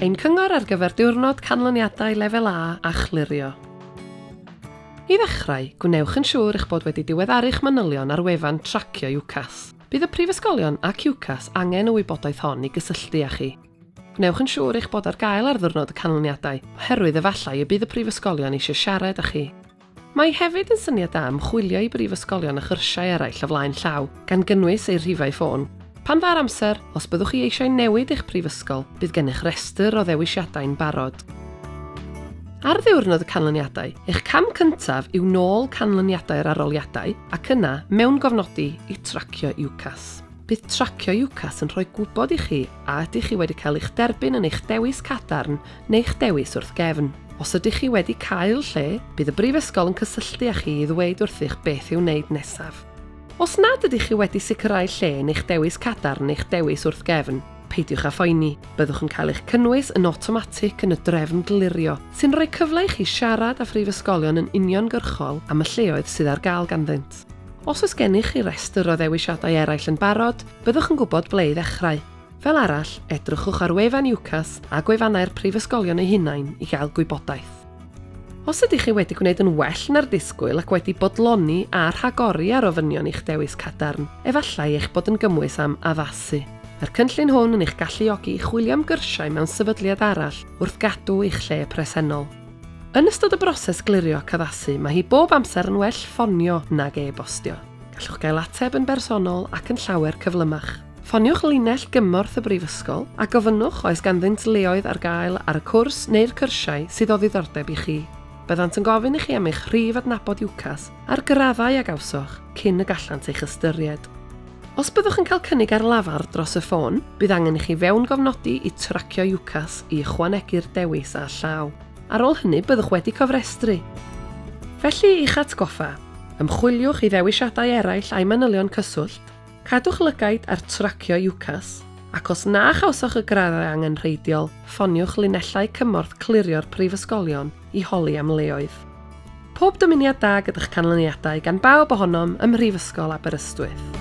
ein cyngor ar gyfer diwrnod canlyniadau lefel A Glirio'r. I ddechrau, gwnewch yn siŵr eich bod wedi diweddaru'ch manylion ar wefan tracio UCAS. Bydd y Prifysgolion ac UCAS angen y wybodaeth hon i gysylltu â chi. Gwnewch yn siŵr eich bod ar gael ar ddiwrnod y canlyniadau, oherwydd efallai y bydd y Prifysgolion eisiau siarad â chi. Mae hefyd yn syniad da ymchwilio i brifysgolion a chyrsiau eraill o flaen llaw, gan gynnwys eu rhifau ffôn. Pan fa'r amser, os byddwch chi eisiau newid eich prifysgol, bydd gennych restr o ddewisiadau'n barod. Ar ddiwrnod y canlyniadau, eich cam cyntaf yw nôl canlyniadau'r aroliadau ac yna mewn gofnodi i tracio UCAS. Bydd tracio UCAS yn rhoi gwybod i chi a ydych chi wedi cael eich derbyn yn eich dewis cadarn neu eich dewis wrth gefn. Os ydych chi wedi cael lle, bydd y brifysgol yn cysylltu â chi i ddweud wrthych beth i'w wneud nesaf. Os nad ydych chi wedi sicrhau lle yn eich dewis cadarn neu eich dewis wrth gefn, peidiwch â phoeni. Byddwch yn cael eich cynnwys yn awtomatig yn y drefn Glirio'r, sy'n rhoi cyfle i chi siarad â phrifysgolion yn uniongyrchol am y lleoedd sydd ar gael ganddynt. Os oes gennych chi restr o ddewisiadau eraill yn barod, byddwch yn gwybod ble i ddechrau. Fel arall, edrychwch ar wefan UCAS a gwefannau'r prifysgolion eu hunain i gael gwybodaeth. Os ydych chi wedi gwneud yn well na'r disgwyl ac wedi bodloni a rhagori ar ofynion eich dewis cadarn, efallai eich bod yn gymwys am addasu. Mae'r cynllun hwn yn eich galluogi i chwilio am gyrsiau mewn sefydliad arall wrth gadw eich lle presennol. Yn ystod y broses glirio ac addasu, mae hi bob amser yn well ffonio nag e-bostio. Gallwch gael ateb yn bersonol ac yn llawer cyflymach. Ffoniwch linell gymorth y brifysgol a gofynnwch oes ganddynt leoedd ar gael ar y cwrs neu'r cyrsiau sydd o ddiddordeb i chi. Byddant yn gofyn i chi am eich rhif adnabod UCAS a'r graddau a gawsoch cyn y gallant eich ystyried. Os byddwch yn cael cynnig ar lafar dros y ffôn, bydd angen i chi fewn gofnodi i tracio UCAS i ychwanegu'r dewis a llaw. Ar ôl hynny byddwch wedi cofrestru. Felly i'ch atgoffa, ymchwiliwch i ddewisiadau eraill a'i manylion cyswllt, cadwch lygaid ar tracio UCAS, ac os na chawsoch y graddau angenrheidiol, ffoniwch linellau cymorth Glirio'r Prifysgolion i holi am leoedd. Pob dymuniad da gyda'ch canlyniadau gan bawb ohonom ym Mhrifysgol Aberystwyth.